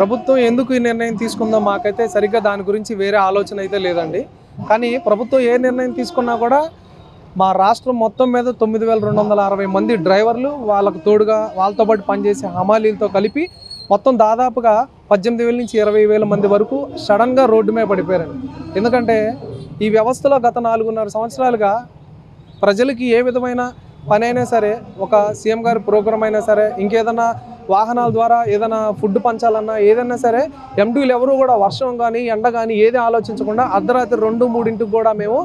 ప్రభుత్వం ఎందుకు ఈ నిర్ణయం తీసుకుందో మాకైతే సరిగ్గా దాని గురించి వేరే ఆలోచన అయితే లేదండి. కానీ ప్రభుత్వం ఏ నిర్ణయం తీసుకున్నా కూడా మా రాష్ట్రం మొత్తం మీద 9,260 మంది డ్రైవర్లు, వాళ్ళకు తోడుగా వాళ్ళతో పాటు పనిచేసే హమాలీలతో కలిపి మొత్తం దాదాపుగా 18,000 నుంచి 20,000 మంది వరకు సడన్గా రోడ్డు మీద పడిపోయారండి. ఎందుకంటే ఈ వ్యవస్థలో గత 4.5 సంవత్సరాలుగా ప్రజలకి ఏ విధమైన పని అయినా సరే, ఒక సీఎం గారి ప్రోగ్రాం అయినా సరే, ఇంకేదైనా వాహనాల ద్వారా ఏదైనా ఫుడ్ పంచాలన్నా ఏదైనా సరే, ఎండీలు ఎవరు కూడా వర్షం కానీ ఎండ కానీ ఏది ఆలోచించకుండా అర్ధరాత్రి 2-3 కూడా మేము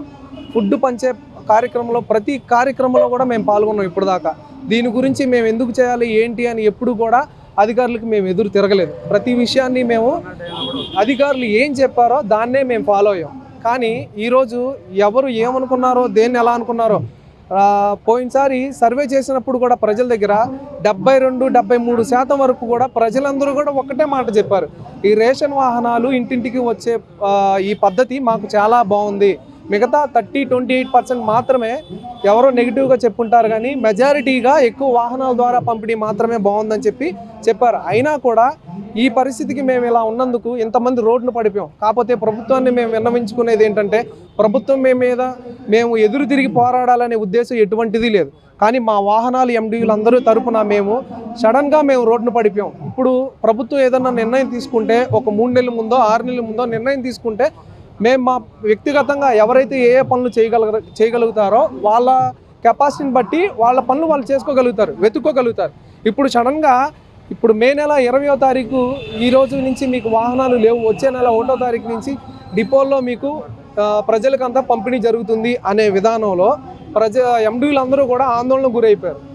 ఫుడ్ పంచే కార్యక్రమంలో ప్రతి కార్యక్రమంలో కూడా మేము పాల్గొన్నాం ఇప్పుడు దాకా. దీని గురించి మేము ఎందుకు చేయాలి ఏంటి అని ఎప్పుడు కూడా అధికారులకు మేము ఎదురు తిరగలేదు. ప్రతి విషయాన్ని మేము అధికారులు ఏం చెప్పారో దాన్నే మేము ఫాలో అయ్యాం. కానీ ఈరోజు ఎవరు ఏమనుకున్నారో, దేన్ని ఎలా అనుకున్నారో, పోయినసారి సర్వే చేసినప్పుడు కూడా ప్రజల దగ్గర 72-73% వరకు కూడా ప్రజలందరూ కూడా ఒక్కటే మాట చెప్పారు, ఈ రేషన్ వాహనాలు ఇంటింటికి వచ్చే ఈ పద్ధతి మాకు చాలా బాగుంది. మిగతా 30-28% మాత్రమే ఎవరో నెగిటివ్గా చెప్పుంటారు, కానీ మెజారిటీగా ఎక్కువ వాహనాల ద్వారా పంపిణీ మాత్రమే బాగుందని చెప్పారు. అయినా కూడా ఈ పరిస్థితికి మేము ఇలా ఉన్నందుకు ఇంతమంది రోడ్లు పడిపోయాం. కాకపోతే ప్రభుత్వాన్ని మేము విన్నవించుకునేది ఏంటంటే, ప్రభుత్వం మేము ఎదురు తిరిగి పోరాడాలనే ఉద్దేశం ఎటువంటిది లేదు. కానీ మా వాహనాలు ఎండీలు అందరూ తరపున మేము సడన్గా రోడ్డును పడిపోయాం. ఇప్పుడు ప్రభుత్వం ఏదన్నా నిర్ణయం తీసుకుంటే, ఒక 3 నెలల ముందో 6 నెలల ముందో నిర్ణయం తీసుకుంటే మేము మా వ్యక్తిగతంగా ఎవరైతే ఏ పనులు చేయగలుగుతారో వాళ్ళ కెపాసిటీని బట్టి వాళ్ళ పనులు వాళ్ళు చేసుకోగలుగుతారు, వెతుక్కోగలుగుతారు. ఇప్పుడు సడన్గా మే నెల 20వ తారీఖు ఈ రోజు నుంచి మీకు వాహనాలు లేవు, వచ్చే నెల 1వ తారీఖు నుంచి డిపోల్లో మీకు ప్రజలకంతా పంపిణీ జరుగుతుంది అనే విధానంలో ఎండీలు అందరూ కూడా ఆందోళనకు గురైపోయారు.